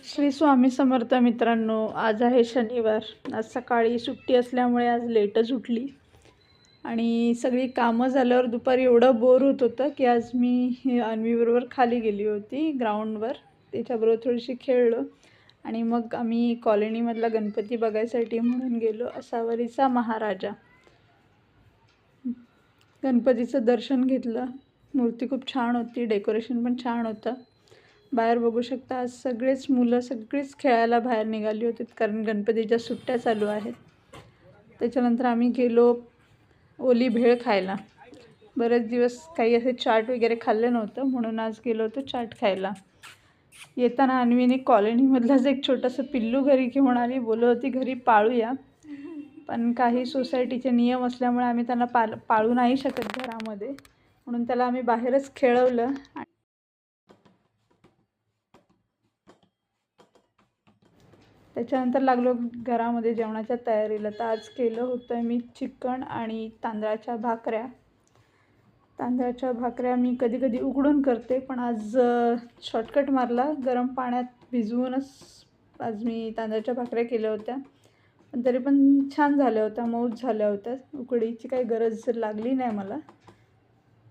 श्री स्वामी समर्थ मित्रांनो, आज आहे शनिवार. आज सकाळी सुट्टी असल्यामुळे आज लेटच उठली आणि सगळी कामं झाल्यावर दुपारी एवढं बोर होत होतं की आज मी अन्वीबरोबर खाली गेली होती ग्राउंडवर. त्याच्याबरोबर थोडीशी खेळलो आणि मग आम्ही कॉलनीमधला गणपती बघायसाठी म्हणून गेलो. असावरीचा महाराजा गणपतीचं दर्शन घेतलं. मूर्ती खूप छान होती, डेकोरेशन पण छान होतं. बाहेर बघू शकता, आज सगळेच मुलं सगळीच खेळायला बाहेर निघाली होती कारण गणपतीच्या सुट्ट्या चालू आहेत. त्याच्यानंतर आम्ही गेलो ओली भेळ खायला. बरेच दिवस काही असे चाट वगैरे खाल्लं नव्हतं म्हणून आज गेलो होतो चाट खायला. येताना अन्वीने कॉलनीमधलाच एक छोटंसं पिल्लू घरी घेऊन आली. बोलत होती घरी पाळूया, पण काही सोसायटीचे नियम असल्यामुळे आम्ही त्यांना पाळू नाही शकत घरामध्ये, म्हणून त्याला आम्ही बाहेरच खेळवलं. त्याच्यानंतर लागलो घरामध्ये जेवणाच्या तयारीला. तर आज केलं होतं मी चिकन आणि तांदळाच्या भाकऱ्या. तांदळाच्या भाकऱ्या मी कधी कधी उकडून करते, पण आज शॉर्टकट मारला. गरम पाण्यात भिजवूनच आज मी तांदळाच्या भाकऱ्या केल्या होत्या, पण तरी पण छान झाल्या होत्या, मऊच झाल्या होत्या. उकडीची काही गरज लागली नाही मला,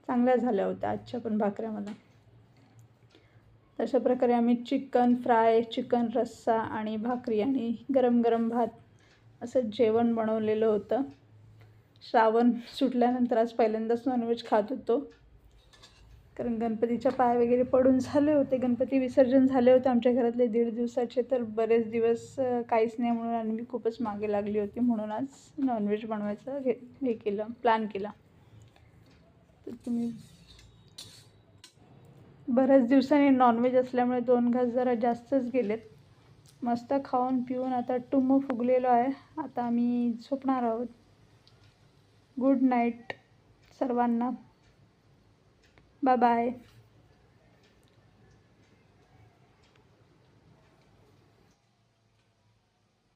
चांगल्या झाल्या होत्या आजच्या पण भाकऱ्या मला. तशा प्रकारे आम्ही चिकन फ्राय, चिकन रस्सा आणि भाकरी आणि गरम गरम भात असं जेवण बनवलेलं होतं. श्रावण सुटल्यानंतर आज पहिल्यांदाच नॉनव्हेज खात होतो, कारण गणपतीच्या पाय वगैरे पडून झाले होते. गणपती विसर्जन झाले होते आमच्या घरातले 1.5 दिवसाचे, तर बरेच दिवस काहीच नाही म्हणून आणि मी खूपच मागे लागली होती, म्हणून आज नॉनव्हेज बनवायचं हे केलं, प्लॅन केला. तर तुम्ही बऱ्याच दिवसांनी नॉनव्हेज असल्यामुळे 2 घास जरा जास्तच गेलेत. मस्त खाऊन पिऊन आता टुम्म फुगलेलो आहे. आता आम्ही झोपणार आहोत. गुड नाईट सर्वांना. Bye bye.